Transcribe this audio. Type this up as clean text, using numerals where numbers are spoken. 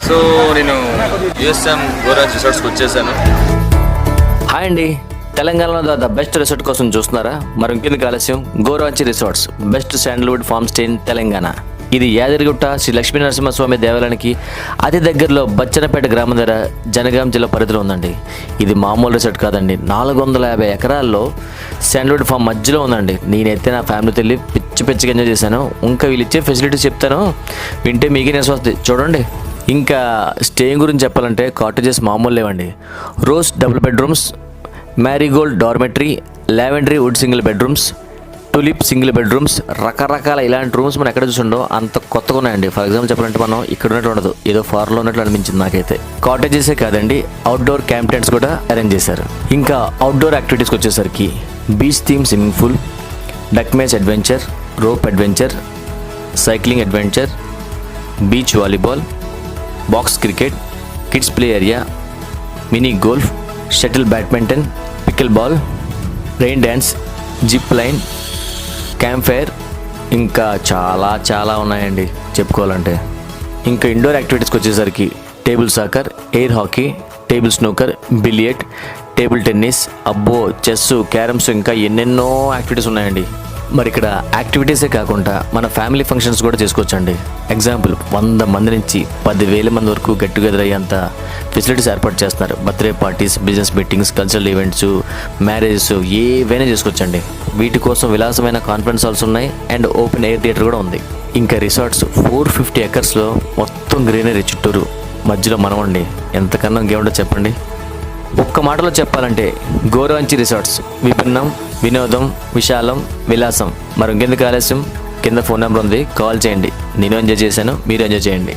So నేను USM గోరాజ్ రిసార్ట్స్కి వచ్చేసాను. Hi అండి, తెలంగాణలో ద బెస్ట్ రిసార్ట్ కోసం చూస్తున్నారా? మరి ఇంకెందుకు ఆలస్యం, Goranchi resorts best sandalwood farm stay in Telangana. ఇది యాదగిరిగుట్ట శ్రీ లక్ష్మీ నరసింహస్వామి దేవాలయానికి అతి దగ్గరలో బచ్చనపేట గ్రామం దగ్గర జనగాం జిల్లా పరిధిలో ఉందండి. ఇది మామూలు రిసార్ట్ కాదండి, 450 ఎకరాల్లో శాండల్వుడ్ ఫామ్ మధ్యలో ఉందండి. నేనైతే నా ఫ్యామిలీతో వెళ్ళి పిచ్చిగా ఎంజాయ్ చేశాను. ఇంకా వీళ్ళు ఇచ్చే ఫెసిలిటీస్ చెప్తాను, వింటే మీకే వస్తుంది చూడండి. ఇంకా స్టేయింగ్ గురించి చెప్పాలంటే కాటేజెస్ మామూలు లేవండి. Rose double bedrooms, marigold dormitory, lavender wood single bedrooms, tulip single bedrooms, రకరకాల ఇలాంటి రూమ్స్ మనం ఎక్కడ చూసిండో అంత కొత్తగా ఉన్నాయండి. ఫర్ ఎగ్జాంపుల్ చెప్పాలంటే మనం ఇక్కడ ఉన్నట్టు ఉండదు, ఏదో ఫారెన్లో ఉన్నట్లు అనిపించింది నాకైతే. కాటేజెసే కాదండి, అవుట్డోర్ క్యాంప్ టెంట్స్ కూడా అరేంజ్ చేశారు. ఇంకా అవుట్డోర్ యాక్టివిటీస్కి వచ్చేసరికి beach theme swimming pool, duck maze adventure, rope adventure, cycling adventure, beach volleyball, box cricket, kids play area, mini golf, shuttle badminton, pickleball, rain dance, zip line, campfire, ఇంకా చాలా ఉన్నాయండి చెప్పుకోవాలంటే. ఇంకా indoor యాక్టివిటీస్కి వచ్చేసరికి table soccer, air hockey, table snooker, billiard, table tennis, అబ్బో chess, carroms, ఇంకా ఎన్నెన్నో యాక్టివిటీస్ ఉన్నాయండి. మరి ఇక్కడ యాక్టివిటీసే కాకుండా మన ఫ్యామిలీ ఫంక్షన్స్ కూడా చేసుకోవచ్చండి. ఎగ్జాంపుల్ 100 మంది నుంచి 10,000 మంది వరకు గెట్ టుగెదర్ అయ్యేంత ఫెసిలిటీస్ ఏర్పాటు చేస్తున్నారు. Birthday parties, business meetings, cultural events, marriages ఏవైనా చేసుకోవచ్చండి. వీటి కోసం విలాసమైన కాన్ఫరెన్స్ హాల్స్ ఉన్నాయి అండ్ ఓపెన్ ఎయిర్ థియేటర్ కూడా ఉంది. ఇంకా రిసార్ట్స్ 450 ఎకర్స్లో మొత్తం గ్రీనరీ చుట్టూరు, మధ్యలో మనమండి. ఎంతకన్నా ఇంకేముంటో చెప్పండి. ఒక్క మాటలో చెప్పాలంటే గోరాంచి రిసార్ట్స్ విభిన్నం, వినోదం, విశాలం, విలాసం. మరి ఇంకెందుకు ఆలస్యం, కింద ఫోన్ నెంబర్ ఉంది, కాల్ చేయండి. నేను ఎంజాయ్ చేశాను, మీరు ఎంజాయ్ చేయండి.